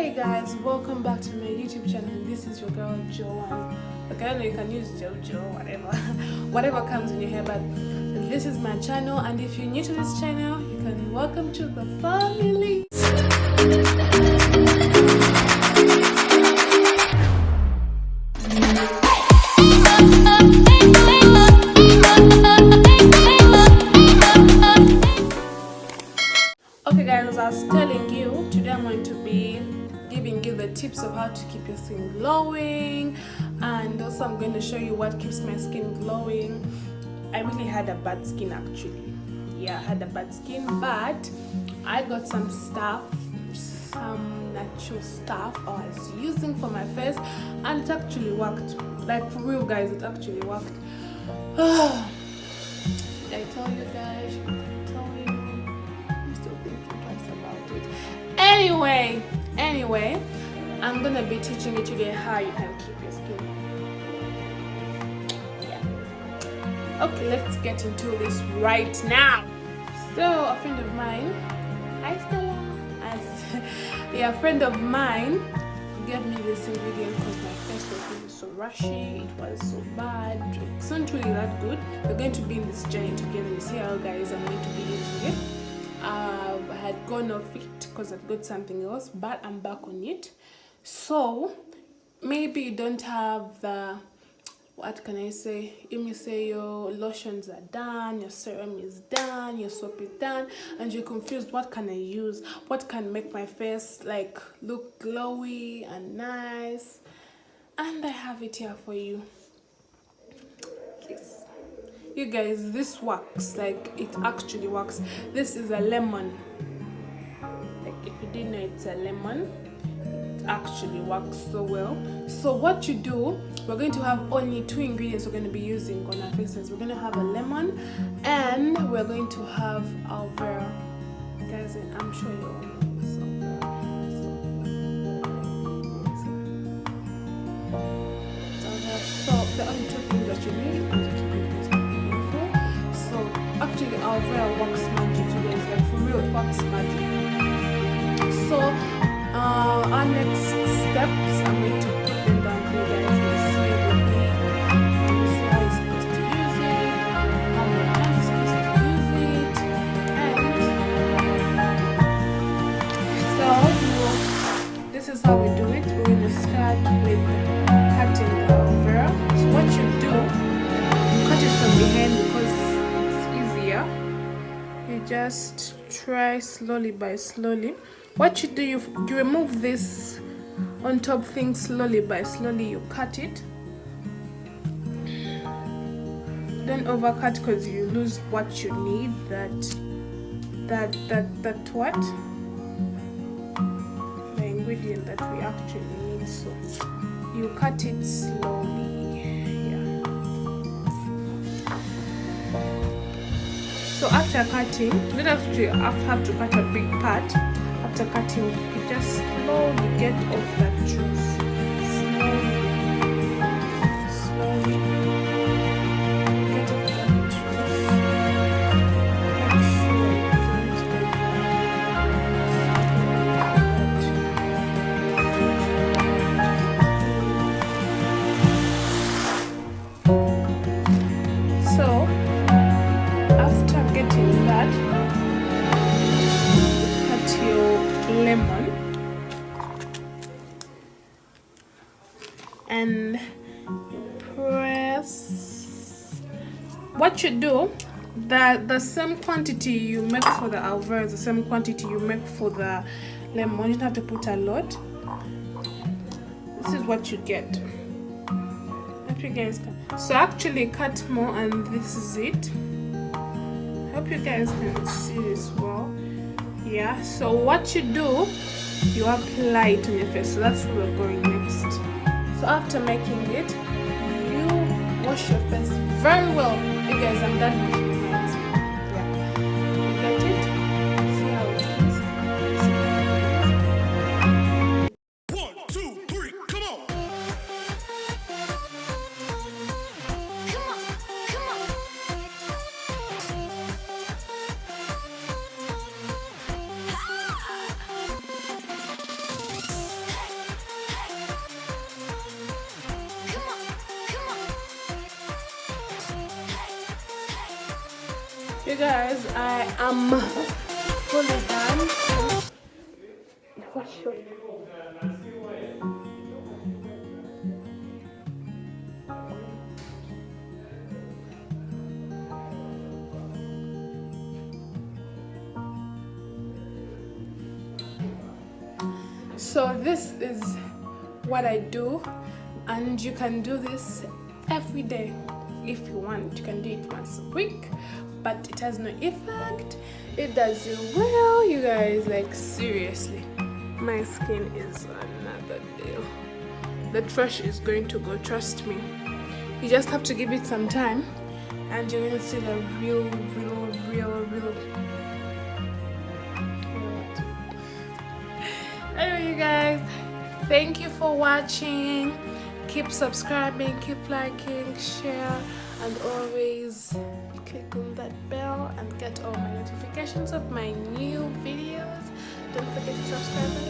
Hey guys, welcome back to my YouTube channel. This is your girl Joanne. Okay, I know you can use Jojo, whatever comes in your head, but this is my channel, and if you're new to this channel, you can welcome to the family. Okay guys, as I was telling you, today I'm going to be giving you the tips of how to keep your skin glowing, and also I'm going to show you what keeps my skin glowing. I really had a bad skin actually. Yeah, I had a bad skin, but I got some natural stuff I was using for my face, and it actually worked. Like for real guys, it actually worked. Should I tell you guys? Should I tell you? I'm still thinking twice about it. Anyway, I'm gonna be teaching you today how you can keep your skin. Yeah. Okay, let's get into this right now. So a friend of mine, hi Stella, a friend of mine gave me this ingredient because my face was really so rashy, it was so bad, it's not really that good. We're going to be in this journey together. You see how guys I'm going to be using it. I had gone off it because I've got something else, but I'm back on it. So maybe you don't have the, what can I say? If you say your lotions are done, your serum is done, your soap is done, and you're confused, what can I use? What can make my face like look glowy and nice? And I have it here for you. Yes. You guys, this works. Like, it actually works. This is a lemon. Like, if you didn't know it's a lemon, it actually works so well. So what you do, we're going to have only two ingredients we're going to be using on our faces. We're going to have a lemon, and we're going to have aloe vera. Guys, I'm sure you all know this aloe vera. So the only two things that you need to keep your face beautiful. So actually aloe vera works magic, you guys. Like for real, it works magic. So our next steps, I'm going to put them down for you guys. You see with me. You see how you're supposed to use it, how many times you're supposed to use it, and so this is how we do it. We're going to start with cutting the aloe vera. So what you do, cut it from behind because it's easier. You just try slowly by slowly. What you do, you remove this on top thing slowly by slowly. You cut it. Don't overcut because you lose what you need. That what? The ingredient that we actually need. So you cut it slowly. Yeah. So after cutting, you don't actually have to cut a big part. After cutting, you just slowly get off that juice. Slowly get off that juice. Make sure you don't So after getting that, lemon and press. What you do, the same quantity you make for the aloe vera is the same quantity you make for the lemon. You don't have to put a lot. This is what you get. Hope you guys can. So actually cut more, and this is it. Hope you guys can see this well. Yeah, so what you do, you apply it on your face. So that's where we're going next. So after making it, you wash your face very well. You guys, I'm done washing my hands. Yeah, you get it? See how it is? 1, 2, 3, come on! You guys, I am fully done. So this is what I do, and you can do this every day if you want. You can do it once a week, but it has no effect. It does you well, you guys. Like seriously, my skin is another deal. The trash is going to go, trust me. You just have to give it some time, and you're going to see the real Anyway, you guys, thank you for watching. Keep subscribing, keep liking, share, and always click on that bell and get all my notifications of my new videos. Don't forget to subscribe.